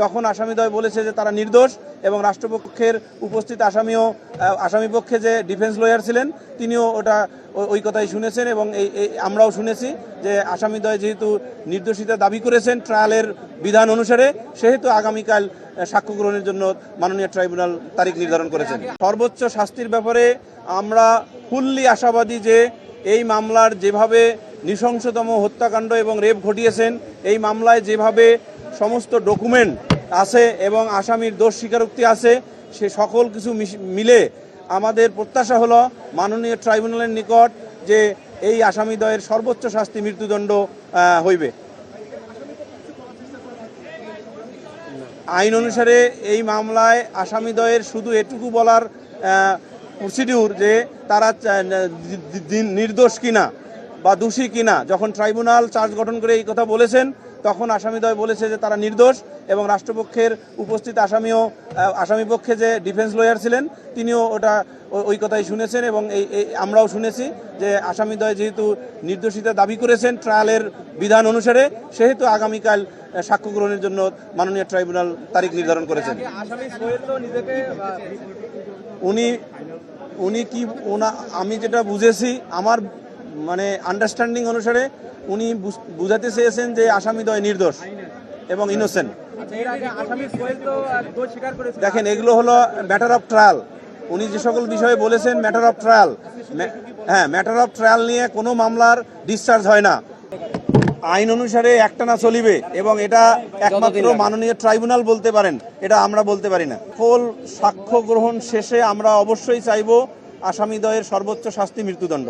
তখন আসামিদ্বয় বলেছে যে তারা নির্দোষ এবং রাষ্ট্রপক্ষের উপস্থিত আসামি পক্ষে যে ডিফেন্স লয়ার ছিলেন তিনিও ওই কথাই শুনেছেন এবং আমরাও শুনেছি যে আসামিদ্বয় যেহেতু নির্দোষিতা দাবি করেছেন ট্রায়ালের বিধান অনুসারে সেহেতু আগামীকাল সাক্ষ্য গ্রহণের জন্য মাননীয় ট্রাইব্যুনাল তারিখ নির্ধারণ করেছেন। সর্বোচ্চ শাস্তির ব্যাপারে আমরা ফুললি আশাবাদী যে এই মামলার যেভাবে নৃশংসতম হত্যাকাণ্ড এবং রেপ ঘটিয়েছেন, এই মামলায় যেভাবে সমস্ত ডকুমেন্ট আছে এবং আসামির দোষ স্বীকারোক্তি আছে, সে সকল কিছু মিলে আমাদের প্রত্যাশা হলো মাননীয় ট্রাইব্যুনালের নিকট যে এই আসামিদ্বয়ের সর্বোচ্চ শাস্তি মৃত্যুদণ্ড হইবে। আইন অনুসারে এই মামলায় আসামিদ্বয়ের শুধু এটুকু বলার প্রসিডিউর যে তারা নির্দোষ কিনা বা দোষী কিনা। যখন ট্রাইব্যুনাল চার্জ গঠন করে এই কথা বলেছেন তখন আসামিদ্বয় বলেছে যে তারা নির্দোষ এবং রাষ্ট্রপক্ষের উপস্থিত আসামি পক্ষে যে ডিফেন্স লয়ার ছিলেন তিনিও ওই কথাই শুনেছেন এবং আমরাও শুনেছি যে আসামিদ্বয় যেহেতু নির্দোষিতা দাবি করেছেন ট্রায়ালের বিধান অনুসারে সেহেতু আগামীকাল সাক্ষ্য গ্রহণের জন্য মাননীয় ট্রাইব্যুনাল তারিখ নির্ধারণ করেছেন। আমি যেটা বুঝেছি, আমার আন্ডারস্ট্যান্ডিং অনুসারে উনি বুঝাতে চেয়েছেন যে আসামিদ্বয় নির্দোষ এবং ইনোসেন্ট। দেখেন, এগুলো হলো ম্যাটার অফ ট্রায়াল। উনি যে সকল বিষয়ে বলেছেন ম্যাটার অফ ট্রায়াল, হ্যাঁ, ম্যাটার অফ ট্রায়াল নিয়ে কোনো মামলার ডিসচার্জ হয় না। আইন অনুসারে একটানা চলিবে এবং এটা একমাত্র মাননীয় ট্রাইব্যুনাল বলতে পারেন, এটা আমরা বলতে পারি না। সকল সাক্ষ্য গ্রহণ শেষে আমরা অবশ্যই চাইব আসামিদ্বয়ের সর্বোচ্চ শাস্তি মৃত্যুদণ্ড।